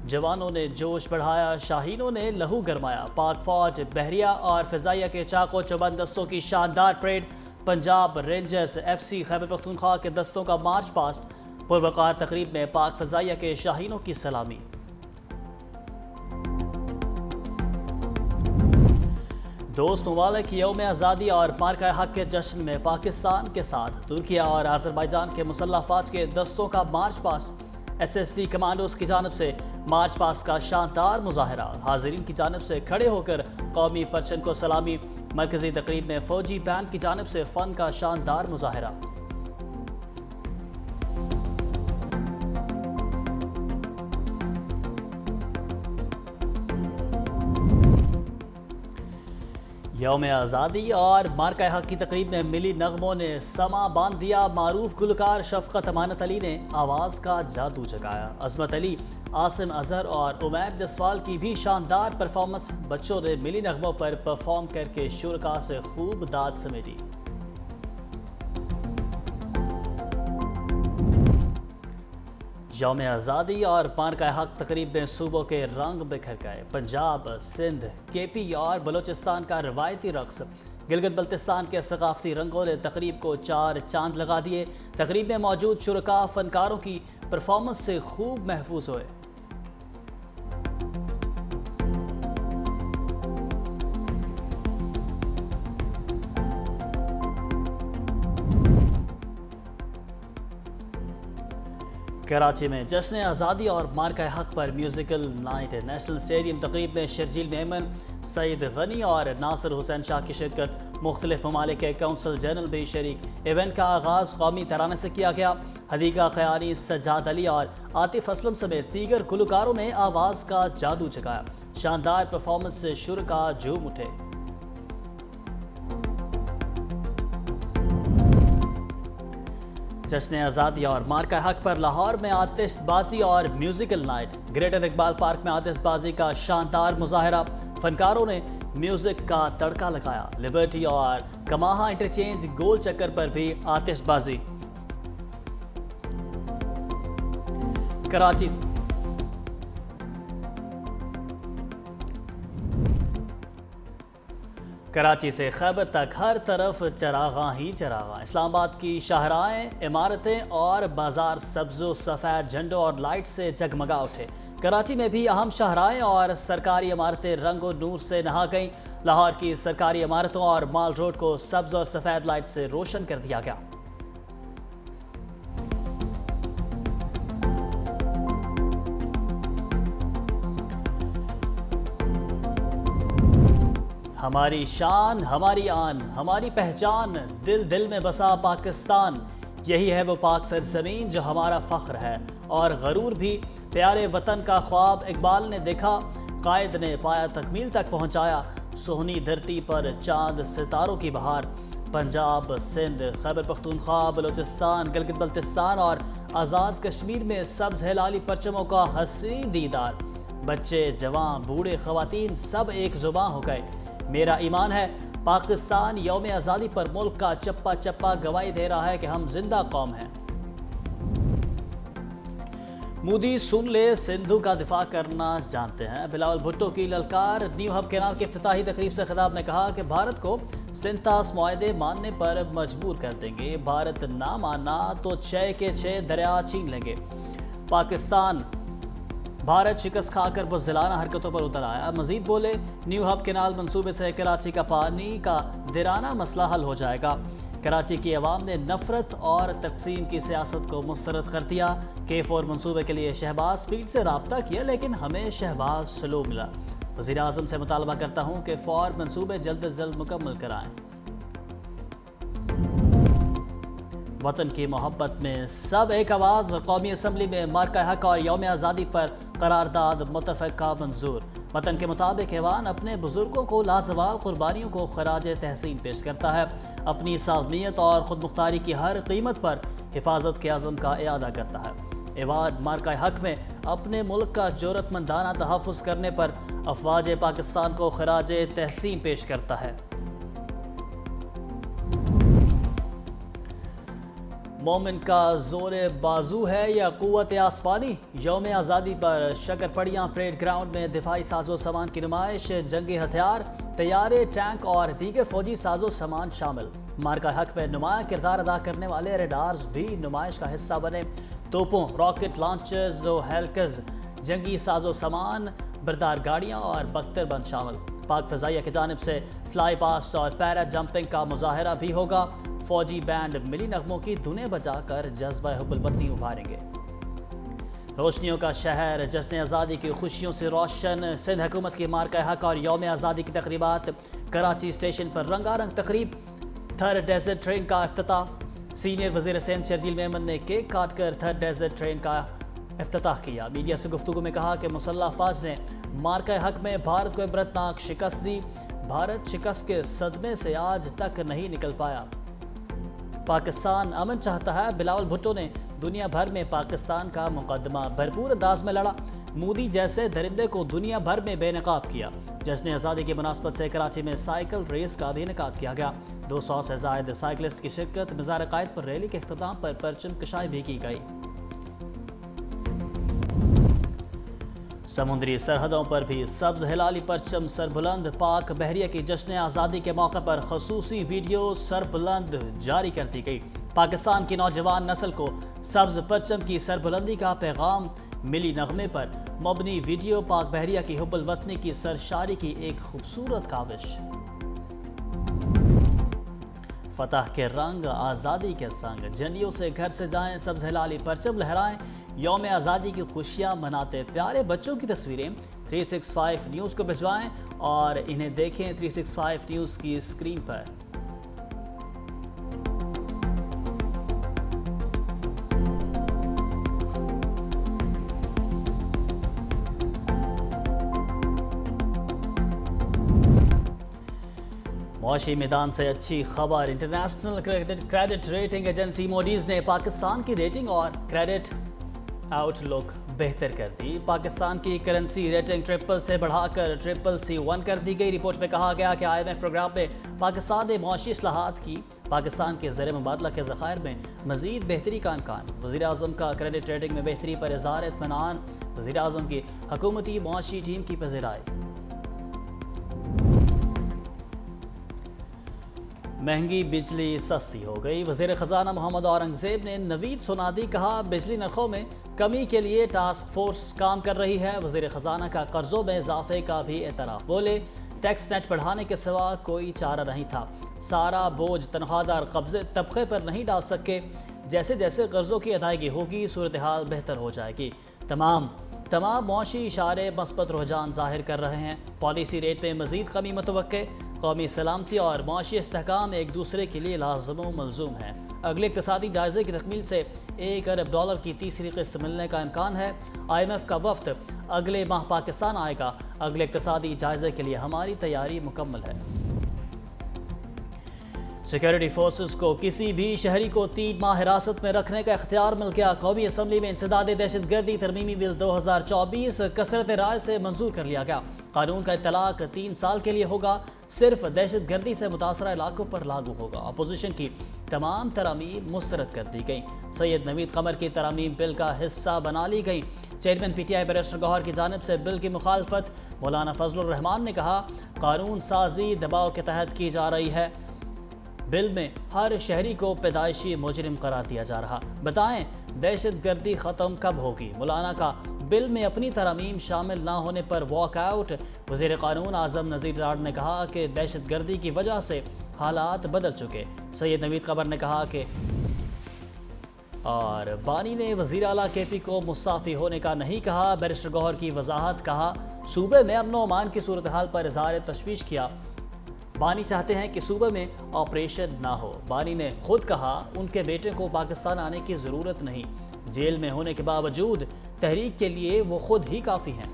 جوانوں نے جوش بڑھایا، شاہینوں نے لہو گرمایا، پاک فوج، بحریہ اور فضائیہ کے چاق و چوبند دستوں کی شاندار parade, Punjab Rangers, F C Khyber Pakhtunkhwa کے دستوں کا مارچ پاسٹ، پروقار تقریب میں پاک فضائیہ کے شاہینوں کی سلامی۔ دوست ممالک یوم آزادی اور مارکہ حق کے جشن میں پاکستان کے ساتھ ترکیہ اور آذربائیجان کے مسلح افواج کے دستوں کا march past, S S C commandos کی جانب سے مارچ پاسٹ کا شاندار مظاہرہ، حاضرین کی جانب سے کھڑے ہو کر قومی پرچم کو سلامی، مرکزی تقریب میں فوجی بینڈ کی جانب سے فن کا شاندار مظاہرہ۔ یوم آزادی اور مارکہ حق کی تقریب میں ملی نغموں نے سما باندھ دیا، معروف گلوکار شفقت امانت علی نے آواز کا جادو جگایا، عظمت علی، عاصم اظہر اور عمیر جسوال کی بھی شاندار پرفارمنس، بچوں نے ملی نغموں پر پرفارم کر کے شرکاء سے خوب داد سمیٹی۔ یوم آزادی اور مارکہ حق تقریب میں صوبوں کے رنگ بکھر گئے، پنجاب، سندھ، کے پی اور بلوچستان کا روایتی رقص، گلگت بلتستان کے ثقافتی رنگوں نے تقریب کو چار چاند لگا دیے، تقریب میں موجود شرکاء فنکاروں کی پرفارمنس سے خوب محفوظ ہوئے۔ کراچی میں جشن آزادی اور مارکہ حق پر میوزیکل نائٹ، نیشنل اسٹیڈیم تقریب میں شرجیل میمن، سعید غنی اور ناصر حسین شاہ کی شرکت، مختلف ممالک کے کونسل جنرل بھی شریک۔ ایونٹ کا آغاز قومی ترانے سے کیا گیا، حدیقہ خیانی، سجاد علی اور عاطف اسلم سمیت دیگر گلوکاروں نے آواز کا جادو جگایا، شاندار پرفارمنس سے شرکاء جھوم اٹھے۔ جشن آزادی اور مارکہ حق پر لاہور میں آتش بازی اور musical night, greater Iqbal park میں آتش بازی کا شاندار مظاہرہ، فنکاروں نے میوزک کا تڑکا لگایا، لبرٹی اور کماہا انٹرچینج گول چکر پر بھی آتش بازی۔ کراچی سے خیبر تک ہر طرف چراغاں ہی چراغاں، اسلام آباد کی شاہراہیں، عمارتیں اور بازار سبز و سفید جھنڈوں اور لائٹ سے جگمگا اٹھے۔ کراچی میں بھی اہم شاہراہیں اور سرکاری عمارتیں رنگ و نور سے نہا گئیں، لاہور کی سرکاری عمارتوں اور مال روڈ کو سبز اور سفید لائٹ سے روشن کر دیا گیا۔ ہماری شان، ہماری آن، ہماری پہچان، دل دل میں بسا پاکستان، یہی ہے وہ پاک سرزمین جو ہمارا فخر ہے اور غرور بھی، پیارے وطن کا خواب اقبال نے دیکھا، قائد نے پایا تکمیل تک پہنچایا، سہنی دھرتی پر چاند ستاروں کی بہار، پنجاب، سندھ، خیبر پختونخوا، بلوچستان، گلگت بلتستان اور آزاد کشمیر میں سبز ہلالی پرچموں کا حسین دیدار، بچے، جوان، بوڑھے، خواتین سب ایک زباں ہو گئے۔ میرا ایمان ہے پاکستان یوم آزادی پر ملک کا چپا چپا گواہی دے رہا ہے کہ ہم زندہ قوم ہیں۔ مودی سن لے سندھو کا دفاع کرنا جانتے ہیں، بلاول بھٹو کی للکار، نیو ہب کینال کی افتتاحی تقریب سے خطاب میں کہا کہ بھارت کو سنتاس معاہدے ماننے پر مجبور کر دیں گے، بھارت نہ مانا تو 6 کے 6 دریا چھین لیں گے۔ پاکستان بھارت شکست کھا کر بزدلانہ حرکتوں پر اتر آیا، مزید بولے نیو ہب کینال منصوبے سے کراچی کا پانی کا دیرانہ مسئلہ حل ہو جائے گا۔ کراچی کی عوام نے نفرت اور تقسیم کی سیاست کو مسترد کر دیا۔ K4 منصوبے کے لیے شہباز سپیڈ سے رابطہ کیا لیکن ہمیں شہباز سلو ملا۔ وزیر اعظم سے مطالبہ کرتا ہوں کہ K4 منصوبے جلد از جلد مکمل کرائیں۔ وطن کی محبت میں سب ایک آواز، قومی اسمبلی میں مارکہ حق اور یوم آزادی پر قرارداد متفقہ منظور۔ وطن کے مطابق ایوان اپنے بزرگوں کو لازوال قربانیوں کو خراج تحسین پیش کرتا ہے، اپنی سالمیت اور خود مختاری کی ہر قیمت پر حفاظت کے عزم کا اعادہ کرتا ہے۔ ایوان مارکہ حق میں اپنے ملک کا جرأت مندانہ تحفظ کرنے پر افواج پاکستان کو خراج تحسین پیش کرتا ہے۔ مومن کا زور بازو ہے یا قوت آسمانی؟ یوم آزادی پر شکرپڑیاں پریڈ گراؤنڈ میں دفاعی ساز و سامان کی نمائش، جنگی ہتھیار، طیارے، ٹینک اور دیگر فوجی ساز و سامان شامل۔ مارکہ حق میں نمایاں کردار ادا کرنے والے ریڈارز بھی نمائش کا حصہ بنے۔ توپوں، راکٹ لانچرز و ہیلکرز، جنگی ساز و سامان، بردار گاڑیاں اور بختر بند شامل۔ پاک فضائیہ کی جانب سے فلائی پاسٹ اور پیرا جمپنگ کا مظاہرہ بھی ہوگا۔ فوجی بینڈ ملی نغموں کی دھنیں بجا کر جذبہ حب الوطنی ابھاریں گے۔ روشنیوں کا شہر، جشن آزادی کی خوشیوں سے روشن۔ سندھ حکومت کی مارکہ حق اور یوم آزادی کی تقریبات۔ کراچی اسٹیشن پر رنگا رنگ تقریب، تھرڈ ڈیزرٹ ٹرین کا افتتاح۔ سینئر وزیر سندھ شرجیل میمن نے کیک کاٹ کر تھرڈ ڈیزرٹ ٹرین کا افتتاح کیا۔ میڈیا سے گفتگو میں کہا کہ مسلح افواج نے مارکہ حق میں بھارت کو عبرتناک شکست دی۔ بھارت شکست کے صدمے سے آج تک نہیں نکل پایا۔ پاکستان امن چاہتا ہے، بلاول بھٹو نے دنیا بھر میں پاکستان کا مقدمہ بھرپور انداز میں لڑا۔ مودی جیسے درندے کو دنیا بھر میں بے نقاب کیا۔ جشن آزادی کی مناسبت سے کراچی میں سائیکل ریس کا بھی انعقاد کیا گیا۔ 200 سے زائد سائیکلسٹ کی شرکت۔ مزار قائد پر ریلی کے اختتام پر پرچم کشائی بھی کی گئی۔ سمندری سرحدوں پر بھی سبز ہلالی پرچم سربلند۔ پاک بحریہ کی جشن آزادی کے موقع پر خصوصی ویڈیو سربلند جاری کر دی گئی۔ پاکستان کی نوجوان نسل کو سبز پرچم کی سربلندی کا پیغام۔ ملی نغمے پر مبنی ویڈیو پاک بحریہ کی حب الوطنی کی سرشاری کی ایک خوبصورت کاوش۔ فتح کے رنگ آزادی کے سنگ، جھنڈیوں سے گھر سے جائیں، سبز ہلالی پرچم لہرائیں، یوم آزادی کی خوشیاں مناتے پیارے بچوں کی تصویریں 365 نیوز کو بھجوائیں اور انہیں دیکھیں 365 نیوز کی اسکرین پر۔ معاشی میدان سے اچھی خبر، international credit rating agency Moody's نے پاکستان کی ریٹنگ اور کریڈٹ آؤٹ لک بہتر کر دی۔ پاکستان کی کرنسی ریٹنگ ٹرپل سے بڑھا کر CCC1 کر دی گئی۔ رپورٹ میں کہا گیا کہ IMF پروگرام میں پاکستان نے معاشی اصلاحات کی، پاکستان کے زر مبادلہ کے ذخائر میں مزید بہتری کا امکان۔ وزیر اعظم کا کریڈٹ ریٹنگ میں بہتری پر اظہار اطمینان، وزیر اعظم کی حکومتی معاشی ٹیم کی پذیرائی۔ مہنگی بجلی سستی ہو گئی، وزیر خزانہ محمد اورنگزیب نے نوید سونادی کہا بجلی نرخوں میں کمی کے لیے ٹاسک فورس کام کر رہی ہے۔ وزیر خزانہ کا قرضوں میں اضافے کا بھی اعتراف، بولے ٹیکس نیٹ بڑھانے کے سوا کوئی چارہ نہیں تھا، سارا بوجھ تنخواہ دار طبقے پر نہیں ڈال سکے، جیسے جیسے قرضوں کی ادائیگی ہوگی صورتحال بہتر ہو جائے گی۔ تمام معاشی اشارے مثبت رجحان ظاہر کر رہے ہیں، پالیسی ریٹ میں مزید کمی متوقع، قومی سلامتی اور معاشی استحکام ایک دوسرے کے لیے لازم و ملزوم ہیں۔ اگلے اقتصادی جائزے کی تکمیل سے $1 ارب کی تیسری قسط ملنے کا امکان ہے۔ IMF کا وفد اگلے ماہ پاکستان آئے گا، اگلے اقتصادی جائزے کے لیے ہماری تیاری مکمل ہے۔ سیکیورٹی فورسز کو کسی بھی شہری کو 3 ماہ حراست میں رکھنے کا اختیار مل گیا۔ قومی اسمبلی میں انسداد دہشت گردی ترمیمی بل 2024 کثرت رائے سے منظور کر لیا گیا۔ قانون کا اطلاق 3 سال کے لیے ہوگا، صرف دہشت گردی سے متاثرہ علاقوں پر لاگو ہوگا۔ اپوزیشن کی تمام ترامیم مسترد کر دی گئیں۔ سید نوید قمر کی ترامیم بل کا حصہ بنا لی گئیں۔ چیئرمین PTI بیرسٹر گوہر کی جانب سے بل کی مخالفت، مولانا فضل الرحمان نے کہا قانون سازی دباؤ کے تحت کی جا رہی ہے، بل میں ہر شہری کو پیدائشی مجرم قرار دیا جا رہا، بتائیں دہشت گردی ختم کب ہوگی؟ مولانا کا بل میں اپنی ترامیم شامل نہ ہونے پر واک آؤٹ۔ وزیر قانون اعظم نذیر ڈاڑ نے کہا کہ دہشت گردی کی وجہ سے حالات بدل چکے۔ سید نوید قمر نے کہا کہ اور بانی نے وزیر اعلیٰ KP کو مستعفی ہونے کا نہیں کہا۔ بیرسٹر گوہر کی وضاحت، کہا صوبے میں امن و امان کی صورتحال پر اظہار تشویش کیا، بانی چاہتے ہیں کہ صوبے میں آپریشن نہ ہو۔ بانی نے خود کہا ان کے بیٹے کو پاکستان آنے کی ضرورت نہیں، جیل میں ہونے کے باوجود تحریک کے لیے وہ خود ہی کافی ہیں۔